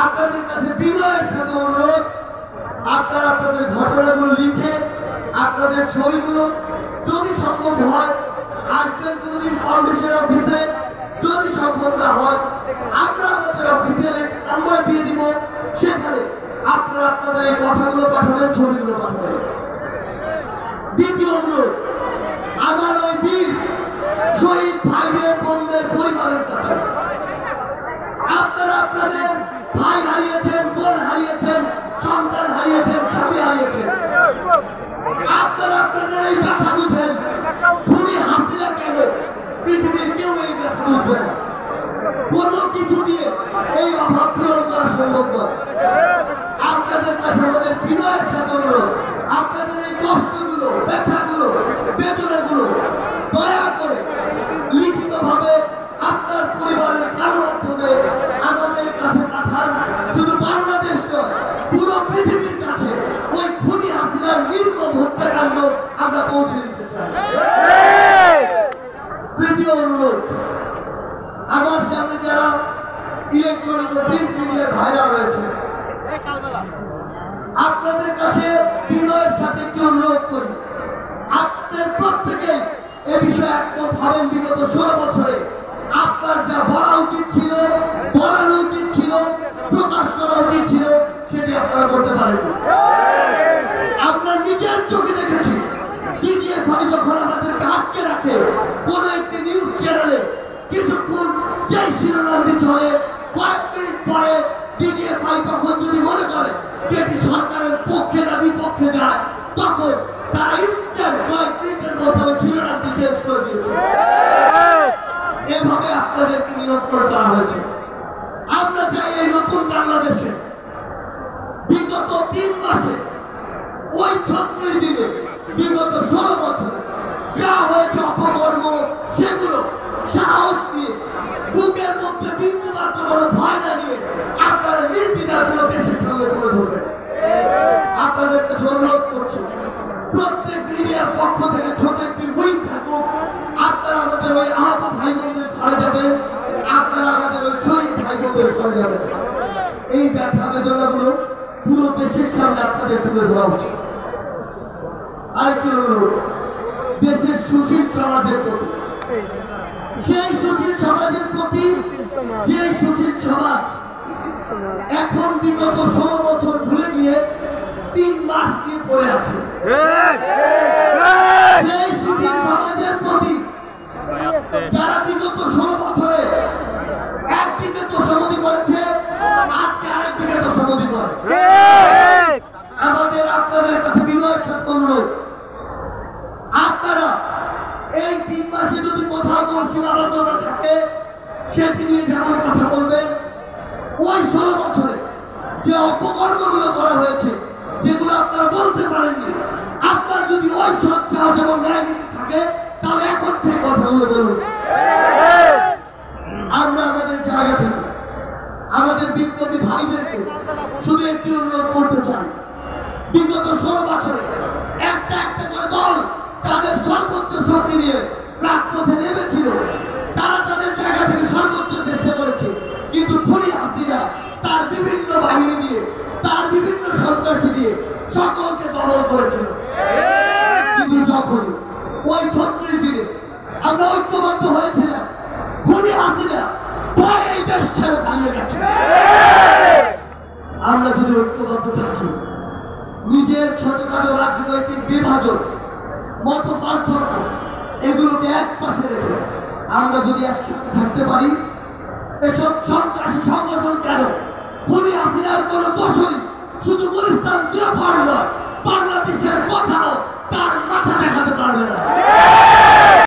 আপনাদের কাছে বিনয়ের সাথে অনুরোধ, আপনারা আপনাদের ঘটনাগুলো লিখে আপনাদের ছবিগুলো যদি সম্ভব হয় আসবেন কোনোদিন ফাউন্ডেশন অফিসে। যদি সম্ভব না হয় আমরা আমাদের অফিসিয়াল নাম্বার দিয়ে দিব, সেখানে আপনারা আপনাদের এই কথাগুলো পাঠাবেন, ছবিগুলো পাঠাবেন। দ্বিতীয় অনুরোধ, আমার ওই বীর শহীদ ভাইদের বোনদের পরিবারের কাছে, আপনারা আপনাদের ভাই হারিয়েছেন, বোন হারিয়েছেন, সন্তান হারিয়েছেন, স্বামী হারিয়েছেন, আপনারা আপনাদের এই ব্যথা বুঝেন। খুনি হাসিনা কেন, পৃথিবীর কেউ এই ব্যথা বুঝবে না। কোনো কিছু দিয়ে এই অভাব পূরণ করা সম্ভব নয়। আপনাদের কাছে আমাদের বিনয়ের সাথে অনুরোধ, আপনাদের এই কষ্টগুলো, ব্যথাগুলো, বেদনাগুলো দয়া করে লিখিতভাবে আপনার পরিবারের কারো মাধ্যমে আমাদের কাছে পাঠান। শুধু বাংলাদেশ নয়, পুরো পৃথিবীর কাছে ওই খুনি হাসিনার নির্মম হত্যাকাণ্ড আমরা পৌঁছে দিতে চাই। তৃতীয় অনুরোধ, আমার সামনে যারা ইলেকট্রনিক ও প্রিন্ট মিডিয়ার ভাইরা রয়েছে, আপনাদের কাছে বিনয়ের সাথে একটি অনুরোধ করি, আপনাদের প্রত্যেকে এ বিষয়ে একমত হবেন। বিগত 16 বছরে আপনার যা বলা উচিত ছিল, বলানো উচিত ছিল, প্রকাশ করা উচিত ছিল, সেটি আপনারা করতে পারেননি। আমরা নিজের চোখে দেখেছি ডিজিএফআই যখন আমাদেরকে আটকে রাখে কোন একটি নিউজ চ্যানেলে, কিছুক্ষণ যে শিরোনামটি চলে, কয়েক মিনিট পরে ডিজিএফআই তখন যদি মনে করে যে এটি সরকারের পক্ষে না বিপক্ষে যায়, তখন তারা ইনস্ট্যান্ট কয়েক মিনিটের মধ্যে শিরোনামটি চেঞ্জ করে দিয়েছে। এভাবে আপনাদেরকে নিয়ন্ত্রণ করা হয়েছে। আমরা চাই এই নতুন বাংলাদেশে বিগত 3 মাসে, ওই 36 দিনে, বিগত 16 বছরে যা হয়েছে অপকর্ম, সেগুলো সাহস নিয়ে, বুকের মধ্যে বিন্দু মাত্র বড় ভয় না নিয়ে আপনারা নির্দ্বিধায় পুরো দেশের সামনে তুলে ধরবেন। আপনাদের কাছে অনুরোধ করছি, প্রত্যেক মিডিয়ার পক্ষ থেকে ছোট একটি উইং থাকুক। আপনারা আমাদের ওই আহত ভাই বোনদের সরে যাবেন, আপনারা আমাদের ওই শহীদ ভাই বোনদের সরে যাবেন। এই ব্যথা বেদনাগুলো পুরো দেশের সামনে আপনাদের তুলে ধরা উচিত। আরেকটি অনুরোধ, দেশের সুশীল সমাজের প্রতি, সেই সুশীল সমাজের প্রতি, যে সুশীল সমাজ এখন বিগত 16 বছর ভুলে গিয়ে 3 মাস নিয়ে পড়ে আছে, সেই সুশীল সমাজের প্রতি যারা বিগত 16 বছরে একদিকে তোষামোদি করেছে, আজকে আরেকদিকে তোষামোদি করে। আমাদের আপনাদের কাছে বিনয়ের সাথে অনুরোধ, আপনারা এই 3 মাসে যদি কোথাও কোনো সীমাবদ্ধতা থাকে, সেটি নিয়ে যেমন কথা বলবেন, ওই 16 বছরে যে অপকর্মগুলো করা হয়েছে, যেগুলো আপনারা বলতে পারেননি, আপনার যদি ওই সৎ সাহস এবং ন্যায় নীতি থাকে, তাহলে এখন সেই কথাগুলো বলুন। আমরা আমাদের জায়গা থেকে আমাদের বিপ্লবী ভাইদেরকে শুধু একটি অনুরোধ করতে চাই, বিগত 16 বছরে একটা একটা করে দল তাদের সর্বোচ্চ শক্তি নিয়ে রাজপথে নেমেছিল, তারা তাদের জায়গা থেকে সর্বোচ্চ চেষ্টা করেছে, কিন্তু খুনি হাসিনা তার বিভিন্ন বাহিনী দিয়ে, তার বিভিন্ন সন্ত্রাসী দিয়ে সকলকে দমন করেছিল। কিন্তু যখন ওই 36 দিনে আমরা ঐক্যবদ্ধ হয়েছিলাম, খুনি হাসিনা ভয়ে এই দেশ ছেড়ে পালিয়ে গেছে। আমরা যদি ঐক্যবদ্ধ থাকি, নিজের ছোটখাটো রাজনৈতিক বিভাজন, মত পার্থক্য, এগুলোকে এক পাশে রেখে আমরা যদি একসাথে থাকতে পারি, এসব সন্ত্রাসী সংগঠন কেন, খুনি হাসিনার কোনো দোষরই শুধু গুলিস্তান 0 নয়,